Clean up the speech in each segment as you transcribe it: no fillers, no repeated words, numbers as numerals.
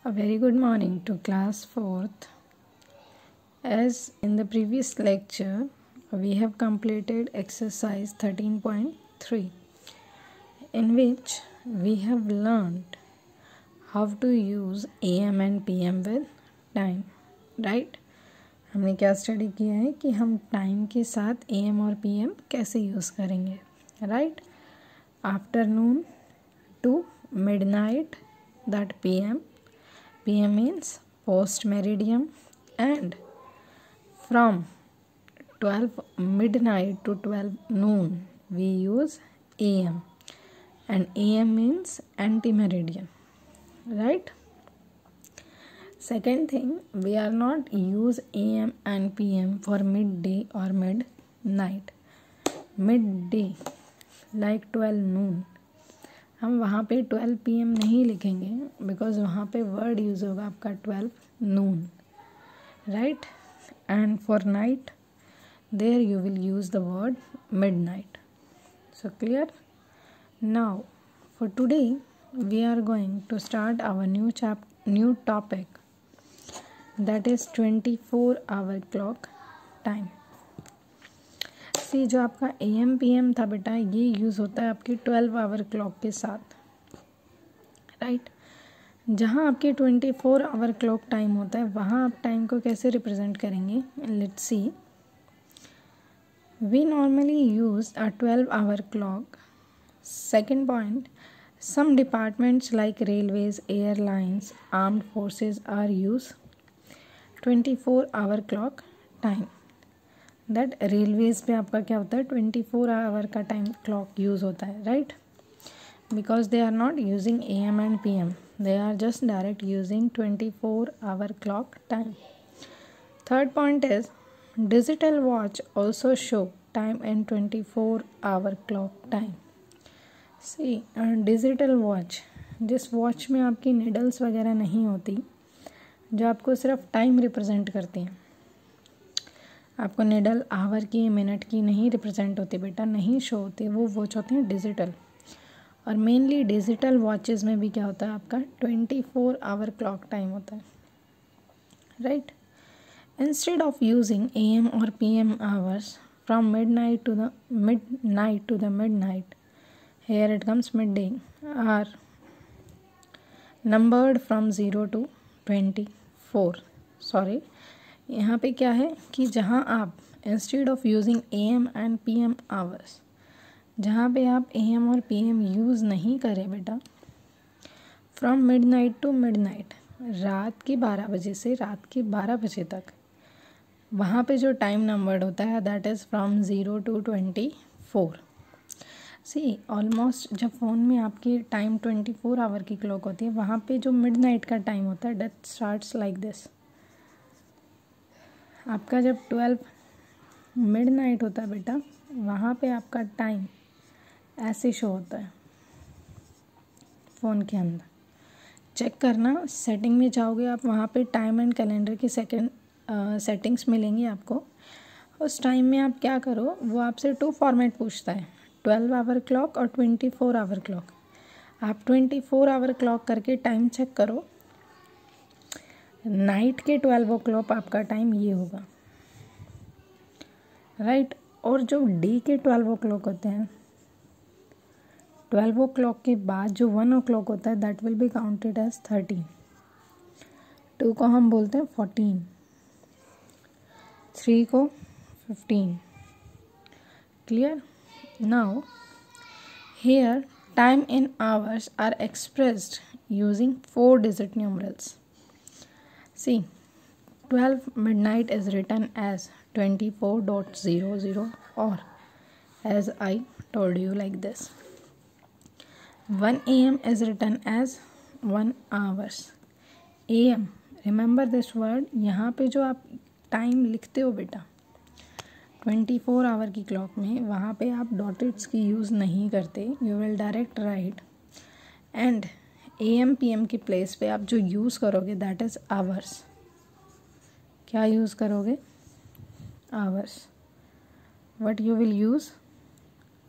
A very good morning to class 4th. As in the previous lecture, we have completed exercise 13.3 in which we have learned how to use AM and PM with time, right? हमने क्या study किया है कि हम time के साथ AM और PM कैसे यूज़ करेंगे, right? Afternoon to midnight, that PM means post meridian, and from 12 midnight to 12 noon we use AM, and AM means anti meridian, right? Second thing, we are not use AM and PM for midday or midnight. Midday like 12 noon, हम वहाँ पे 12 PM नहीं लिखेंगे because वहाँ पे word use होगा आपका 12 noon, right? And for night there you will use the word midnight. So clear? Now for today we are going to start our new topic, that is 24 hour clock time. जो आपका AM PM था बेटा, ये use होता है आपकी 12 hour clock के साथ, राइट? जहाँ आपके 24 आवर क्लॉक टाइम होता है वहाँ आप टाइम को कैसे रिप्रेजेंट करेंगे? Let's see. We normally use a 12 hour clock. Second point, some departments like railways, airlines, armed forces are use 24 hour clock time. That railways पे आपका क्या होता है, 24 आवर का टाइम क्लॉक यूज़ होता है, right? Because they are not using AM and PM, they are just direct using 24 hour clock time. Third point is digital watch also show time in 24 hour clock time. See digital watch, जिस watch में आपकी needles वगैरह नहीं होती, जो आपको सिर्फ time represent करती हैं. आपको निडल आवर की, मिनट की नहीं रिप्रेजेंट होती बेटा, नहीं शो होती. वो वॉच होती हैं डिजिटल. और मेनली डिजिटल वॉचेस में भी क्या होता है आपका 24 आवर क्लॉक टाइम होता है, right? Instead of using AM और PM hours from midnight to the midnight, here it comes midday, are numbered from 0 to 24. Sorry, यहाँ पे क्या है कि जहाँ आप instead of using AM and PM hours, जहाँ पे आप AM और PM यूज़ नहीं करें बेटा, फ्रॉम मिडनाइट टू मिडनाइट, रात के 12 बजे से रात के 12 बजे तक, वहाँ पे जो टाइम नंबर्ड होता है that is from 0 to 24. See almost जब फ़ोन में आपकी टाइम 24 आवर की क्लॉक होती है, वहाँ पे जो मिडनाइट का टाइम होता है दैट स्टार्ट्स लाइक दिस. आपका जब 12 मिडनाइट होता है बेटा, वहाँ पे आपका टाइम ऐसे शो होता है फ़ोन के अंदर. चेक करना, सेटिंग में जाओगे आप, वहाँ पे टाइम एंड कैलेंडर की सेटिंग्स मिलेंगी आपको. उस टाइम में आप क्या करो, वो आपसे 2 फॉर्मेट पूछता है, 12 आवर क्लॉक और 24 आवर क्लॉक. आप 24 आवर क्लॉक करके टाइम चेक करो. नाइट के 12 o'clock आपका टाइम ये होगा, राइट? और जो डे के 12 o'clock होते हैं, 12 o'clock के बाद जो 1 o'clock होता है that will be counted as 13. 2 को हम बोलते हैं 14, 3 को 15. Clear? Now here time in hours are expressed using 4 digit numerals. See, 12 midnight is written as 24.00, or as I told you like this. 1 AM is written as 1 hours. AM, remember this word, यहाँ पे जो आप time लिखते हो बेटा 24 our की clock में, वहाँ पे आप डॉटेड्स की यूज़ नहीं करते, you will direct right. And AM PM की प्लेस पे आप जो यूज़ करोगे दैट इज़ आवर्स. क्या यूज़ करोगे? Hours. What you will use?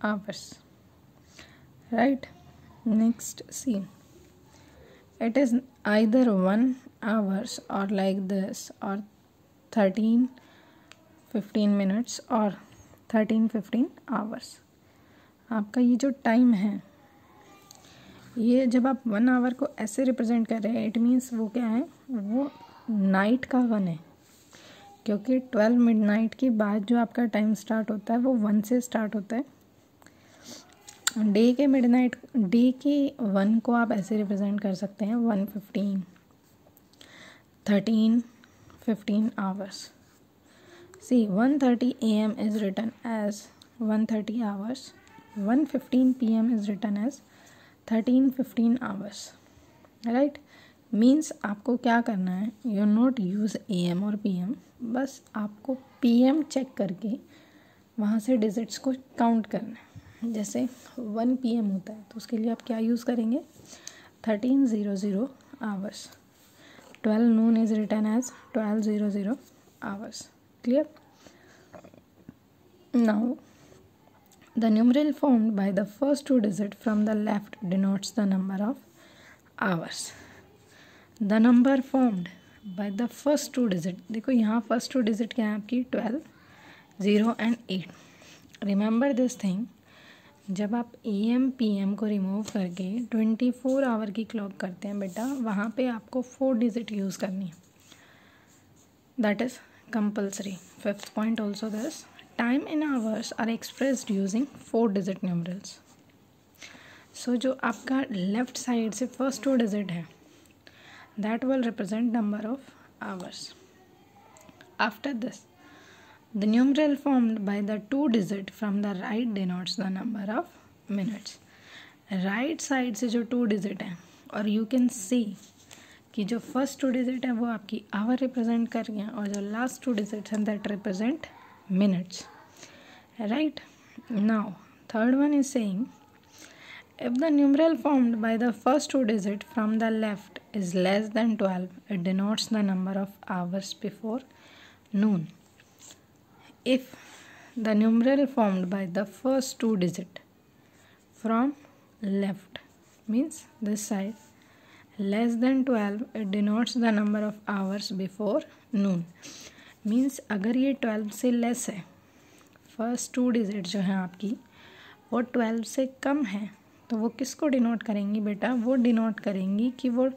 Hours, right? Next see, It is either 1 hours or like this, or 13-15 minutes or 13-15 hours. आपका ये जो टाइम है, ये जब आप 1 आवर को ऐसे रिप्रेजेंट कर रहे हैं, इट मीन्स वो क्या है, वो नाइट का 1 है, क्योंकि 12 मिडनाइट के बाद जो आपका टाइम स्टार्ट होता है वो 1 से स्टार्ट होता है. डे के मिडनाइट, डे के 1 को आप ऐसे रिप्रेजेंट कर सकते हैं 1:15, 13-15 hours. See, 1:30 AM is written as 1:30 hours. 1:15 PM is written as 13-15 hours. Right? Means आपको क्या करना है, you not use AM और PM, बस आपको PM चेक करके वहाँ से डिजिट्स को काउंट करना है. जैसे 1 PM होता है तो उसके लिए आप क्या यूज़ करेंगे, 13:00 hours. 12 noon is written as 12:00 hours. Clear? Now, the numeral formed by the first 2 digits from the left denotes the number of hours. The number formed by the first 2 digits, देखो यहाँ first 2 digit क्या है आपकी, 12, 0 and 8. Remember this thing, जब आप AM PM को remove करके 24 our की क्लॉक करते हैं बेटा, वहाँ पे आपको 4 डिजिट यूज़ करनी है. That is compulsory. 5th point also this, time in hours are expressed using 4 digit numerals. So जो आपका लेफ्ट साइड से फर्स्ट 2 डिजिट है, that will represent number of hours. After this, the numeral formed by the 2 digit from the right denotes the number of minutes. Right side से जो 2 digit है, और you can see कि जो first 2 digit है वो आपकी आवर रिप्रेजेंट कर रही हैं, और जो लास्ट 2 डिजिट हैं that represent minutes. Right. Now third one is saying, if the numeral formed by the first 2 digit from the left is less than 12, it denotes the number of hours before noon. If the numeral formed by the first 2 digit from left, means this side, less than 12, it denotes the number of hours before noon. Means अगर ये 12 से less है, first 2 digit जो है आपकी वो 12 से कम है, तो वो किसको डिनोट करेंगी बेटा, वो डिनोट करेंगी कि वो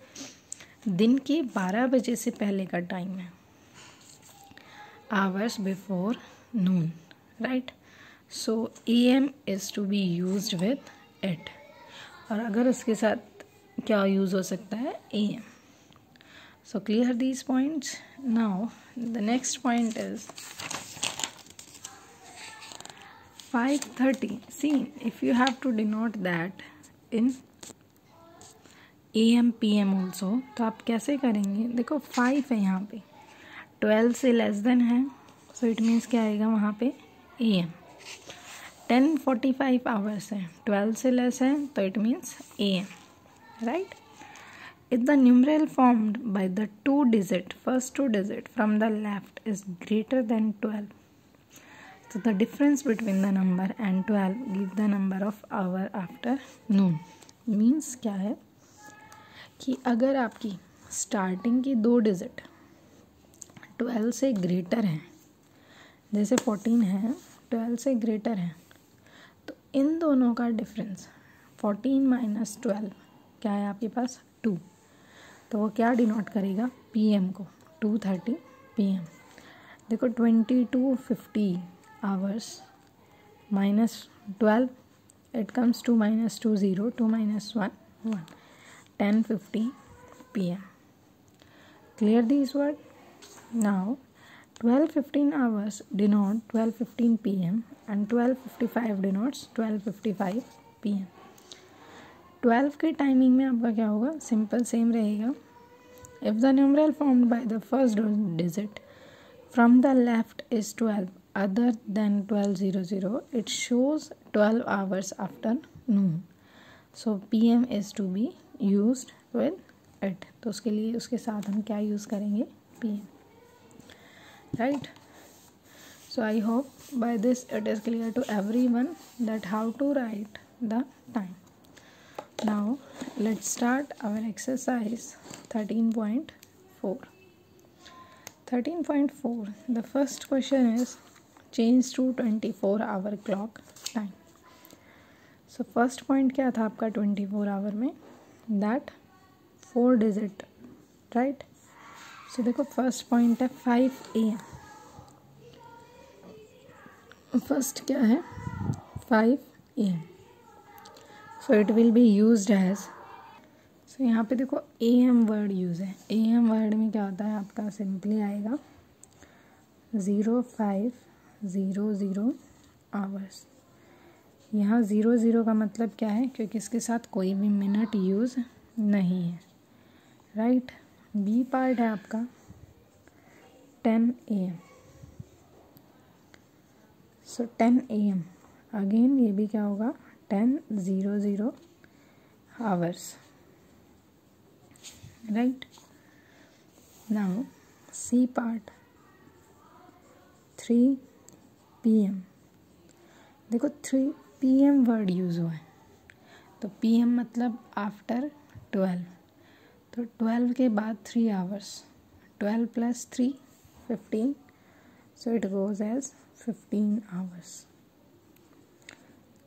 दिन के 12 बजे से पहले का टाइम है, hours before noon. Right? So AM is to be used with it. और अगर उसके साथ क्या यूज़ हो सकता है, AM. So clear these points. Now the next point is 5:30. See, if you have to denote that in AM PM also, तो आप कैसे करेंगे, देखो 5 है यहाँ पे, 12 से लेस देन है, सो इट मीन्स क्या आएगा वहाँ पे, AM. 10:45 आवर्स है, 12 से लेस है, तो it means AM. Right. If the numeral formed by the 2 digit, first 2 digit from the left is greater than 12, so the difference between the number and 12 give the number of hour after noon. Means क्या है कि अगर आपकी starting की 2 digit 12 से greater हैं, जैसे 14 है, 12 से ग्रेटर है, तो इन दोनों का डिफरेंस 14 - 12 क्या है आपके पास, 2. तो वो क्या डिनोट करेगा, PM को, 2:30 PM. देखो 22:50 hours -12, it comes to -2 0, 2 - 1 1, 10:50 PM. Clear these words? Now 12:15 hours denote 12:15 PM and 12:55 denotes 12:55 PM. 12 के टाइमिंग में आपका क्या होगा, सिंपल सेम रहेगा. If the numeral formed by the first digit from the left is 12 other than 12:00, it shows 12 hours after noon. So PM is to be used with it. तो उसके लिए उसके साथ हम क्या यूज़ करेंगे, PM. Right? So I hope by this it is clear to everyone that how to write the time. Now let's start our exercise 13.4. 13.4, the first question is change to 24-hour clock time. So first point क्या था आपका 24 our में, that 4 digit, right? So देखो first point है 5 AM. First क्या है 5 AM. So it will be used as, so यहाँ पे देखो AM वर्ड यूज़ है. AM वर्ड में क्या होता है आपका, सिंपली आएगा 0500 आवर्स. यहाँ 00 का मतलब क्या है, क्योंकि इसके साथ कोई भी मिनट यूज़ नहीं है, राइट. बी पार्ट है आपका 10 AM. सो 10 AM अगेन ये भी क्या होगा 10:00 hours, right. Now see part 3 PM. देखो 3 PM वर्ड यूज़ हुआ है, तो PM मतलब आफ्टर 12, तो 12 के बाद 3 hours, 12 + 3 15, so it goes as 15 hours.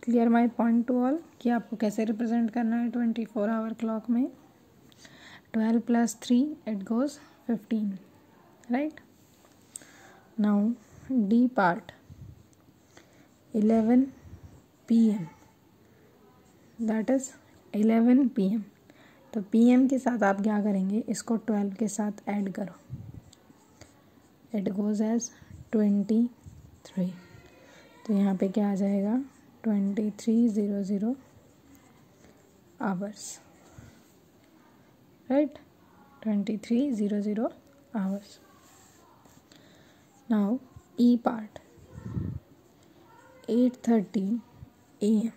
Clear my point to all कि आपको कैसे रिप्रेजेंट करना है 24 आवर क्लॉक में. 12 + 3 it goes 15, right. Now D part 11 PM, that is 11 PM. तो PM के साथ आप क्या करेंगे, इसको 12 के साथ ऐड करो, इट गोज एज 23. तो यहाँ पे क्या आ जाएगा 2300 hours, right. 2300 hours. Now E part 8:30 AM.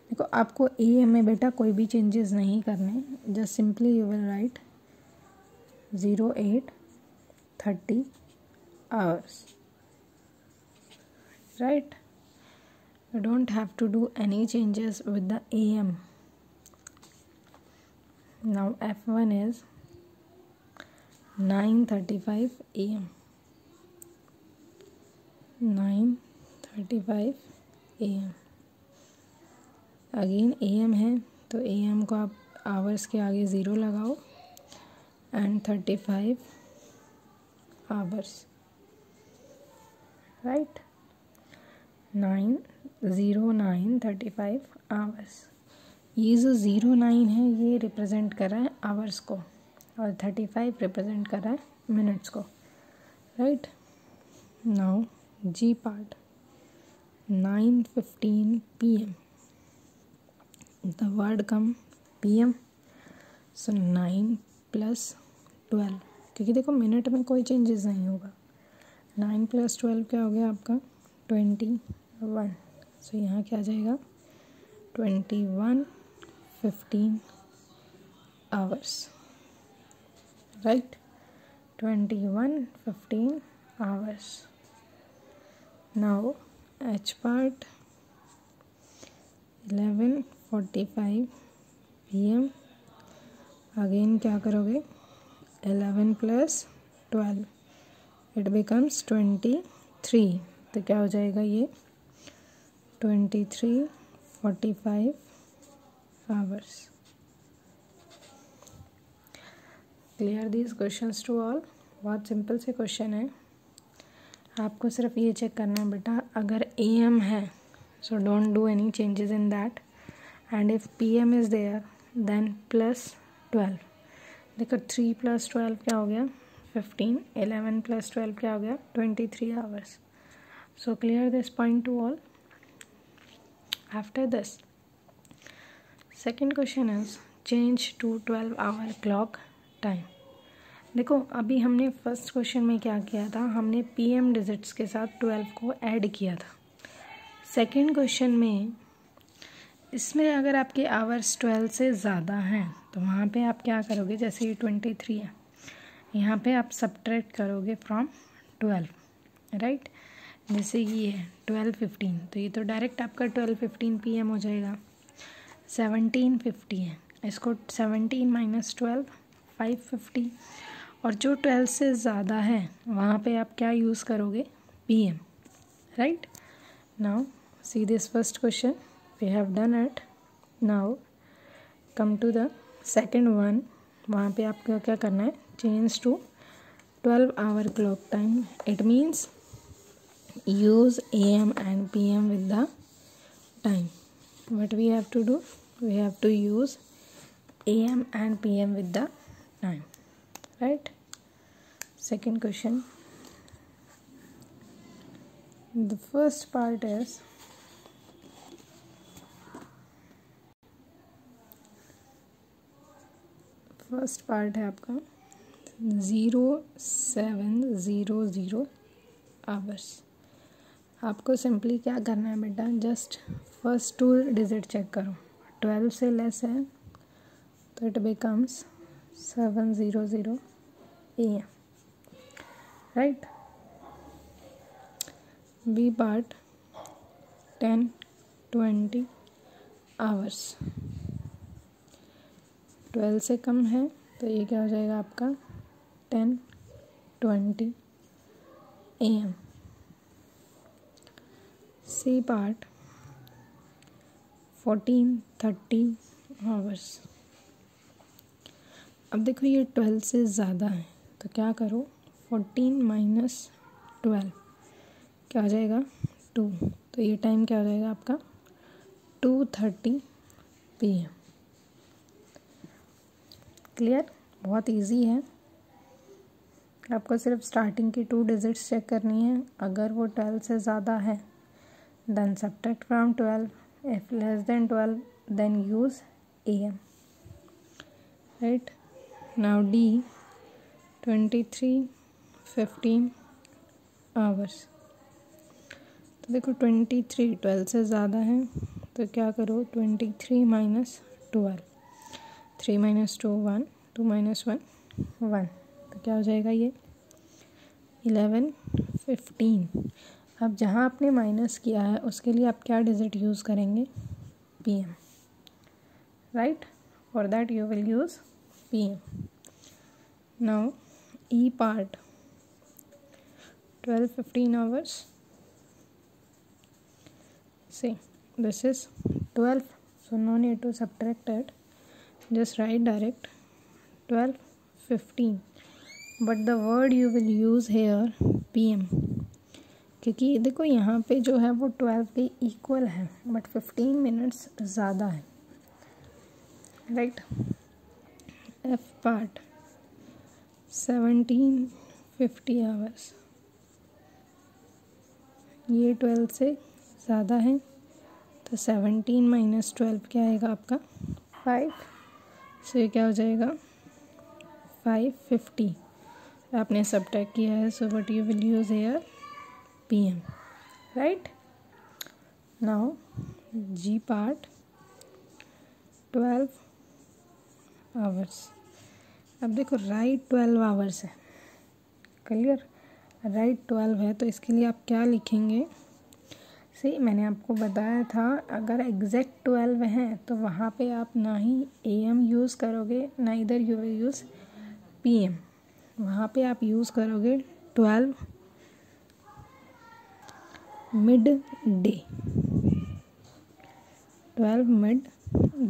देखो आपको AM में बेटा कोई भी चेंजेस नहीं करने, just simply you will write 08:30 hours, right. You don't have to do any changes with the AM. Now F1 is 9:35 AM. 9:35 AM. Again AM है, तो AM को आप आवर्स के आगे 0 लगाओ एंड 35 आवर्स, राइट. 9:09:35 आवर्स. ये जो 09 है ये रिप्रेजेंट कर रहा है आवर्स को, और 35 रिप्रेजेंट कर रहा है मिनट्स को, right. Now G part 9:15 PM. The word come PM, so 9 + 12, क्योंकि देखो मिनट में कोई चेंजेस नहीं होगा. 9 + 12 क्या हो गया आपका 21. सो यहाँ क्या आ जाएगा 21:15 hours, right. 21:15 hours. Now H part 11:45 PM. Again क्या करोगे 11 + 12, इट बिकम्स 23. तो क्या हो जाएगा ये 23:45 hours. Clear these questions to all. बहुत सिंपल से क्वेश्चन है, आपको सिर्फ ये चेक करना है बेटा, अगर AM है so don't do any changes in that, and if PM is there then +12. देखो 3 + 12 क्या हो गया 15, 11 + 12 क्या हो गया 23 hours. So clear this point to all. After this, second question is change to 12-hour clock time. देखो अभी हमने फर्स्ट क्वेश्चन में क्या किया था, हमने PM डिजिट्स के साथ 12 को ऐड किया था. सेकंड क्वेश्चन में इसमें अगर आपके आवर्स 12 से ज़्यादा हैं तो वहाँ पे आप क्या करोगे, जैसे ये 23 है, यहाँ पे आप सब्ट्रैक्ट करोगे फ्रॉम 12, राइट. जैसे ये है 12:15, तो ये तो डायरेक्ट आपका 12:15 PM हो जाएगा. 1750 है, इसको 17 माइनस 12 550, और जो 12 से ज़्यादा है वहाँ पे आप क्या यूज़ करोगे, PM, राइट। Now see this first question, we have done it. Now come to the second one, वहाँ पे आपको क्या करना है, change to 12 hour clock time, it means use AM and PM with the time. What we have to do, we have to use AM and PM with the time, right? Second question, the first part is है आपका 0700 hours. आपको simply क्या करना है बेटा, just first 2 digit check करो, 12 से less है तो it becomes 700 AM, right. B part 10-20 hours, 12 से कम है तो ये क्या हो जाएगा आपका 10-20 AM। C part 14-30 hours. अब देखो ये 12 से ज़्यादा है तो क्या करो, 14 माइनस 12 क्या हो जाएगा 2, तो ये टाइम क्या हो जाएगा आपका 2:30 PM। क्लियर, बहुत इजी है, आपको सिर्फ स्टार्टिंग की 2 डिजिट्स चेक करनी है। अगर वो 12 से ज़्यादा है then subtract from 12, if less than 12 then use AM, right। now D 23-15 hours, तो देखो 23 12 से ज़्यादा है तो क्या करो, 23 माइनस 12, 3 माइनस 2 1, 2 माइनस 1 1, तो क्या हो जाएगा ये 11-15। अब जहाँ आपने माइनस किया है उसके लिए आप क्या डिजिट यूज़ करेंगे, PM, right, for that you will use PM। Now E part 12-15 hours, see this is 12, so no need to subtract it, just write direct 12-15, but the word you will use here PM, क्योंकि देखो यहाँ पे जो है वो 12 के equal है but 15 minutes ज़्यादा है, राइट। F पार्ट 17-50 आवर्स, ये 12 से ज़्यादा है तो 17 माइनस 12 क्या आएगा आपका 5, सो ये क्या हो जाएगा 550, आपने सब्ट्रैक्ट किया है, so what you will use here PM, right। now G part 12 hours. अब देखो राइट 12 आवर्स है, क्लियर, राइट 12 है तो इसके लिए आप क्या लिखेंगे, सही मैंने आपको बताया था अगर एग्जैक्ट 12 है तो वहाँ पे आप ना ही AM यूज़ करोगे ना इधर यू विल यूज़ PM, वहाँ पे आप यूज़ करोगे 12 मिड डे, 12 मिड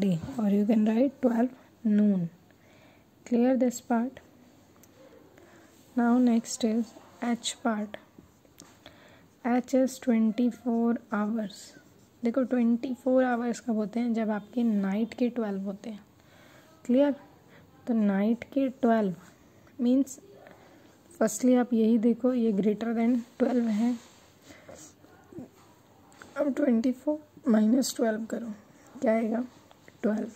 डे, और you can write 12 noon, clear this part। now next is H part, H is 24 hours। देखो 24 आवर्स कब होते हैं, जब आपके नाइट के 12 होते हैं, क्लियर। तो नाइट के 12 मीन्स फर्स्टली आप यही देखो ये ग्रेटर देन 12 है, अब 24 माइनस 12 करो क्या आएगा 12,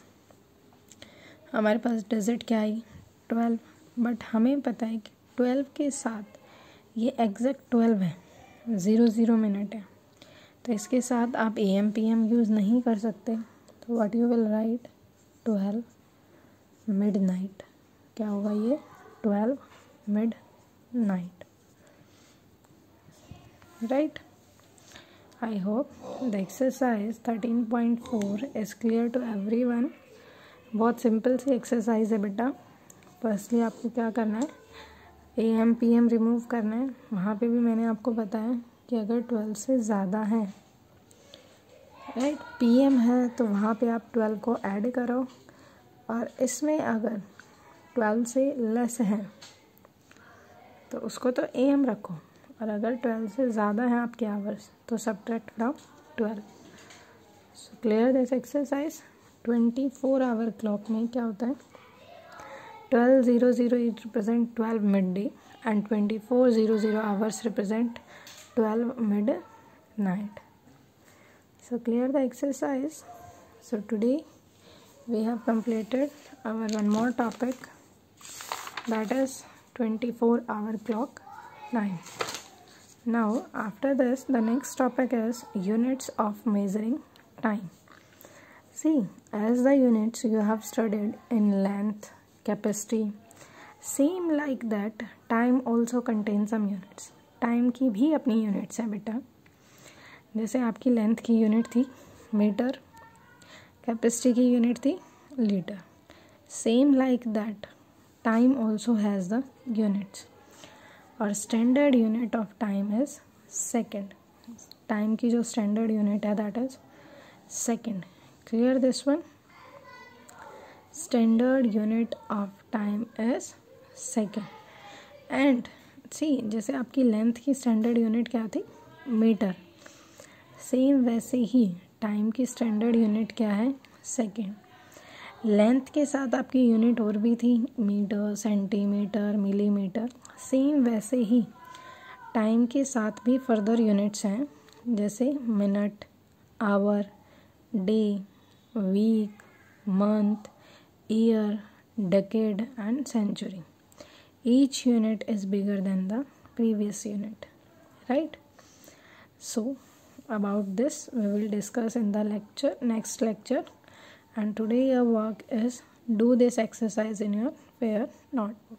हमारे पास डिजिट क्या आई 12, बट हमें पता है कि 12 के साथ ये एग्जैक्ट 12 है, 00 मिनट है, तो इसके साथ आप AM PM यूज़ नहीं कर सकते, तो what you will write 12 mid night, क्या होगा ये 12 mid night, right. I hope the exercise 13.4 is clear to everyone. बहुत सिंपल सी एक्सरसाइज है बेटा. फर्स्टली आपको क्या करना है, AM PM रिमूव करना है. वहाँ पे भी मैंने आपको बताया कि अगर 12 से ज़्यादा है, राइट, PM है, तो वहाँ पे आप 12 को ऐड करो. और इसमें अगर 12 से लेस है तो उसको तो AM रखो, और अगर 12 से ज़्यादा है आपके आवर्स तो subtract from 12. So clear this exercise. 24 hour clock में क्या होता है, 12:00 it represent 12 mid day and 24:00 hours represent 12 mid night. So clear the exercise. So today we have completed our one more topic, that is 24-hour clock 9. Now after this the next topic is units of measuring time. See, as the units you have studied in length, capacity, same like that time also contains some units. Time की भी अपनी units है बेटा. जैसे आपकी length की unit थी metre, capacity की यूनिट थी litre, same like that time also has the units. और standard unit of time is second. Time की जो स्टैंडर्ड यूनिट है that is second. Clear this one. Standard unit of time is second. And see, जैसे आपकी length की standard unit क्या थी, metre, same वैसे ही टाइम की स्टैंडर्ड यूनिट क्या है, सेकेंड. लेंथ के साथ आपकी यूनिट और भी थी, मीटर, सेंटीमीटर, मिलीमीटर. सेम वैसे ही टाइम के साथ भी फर्दर यूनिट्स हैं, जैसे minute, hour, day, week, month, year, decade and century. Each unit is bigger than the previous unit, right. So about this we will discuss in the next lecture, and today your work is do this exercise in your pair notebook.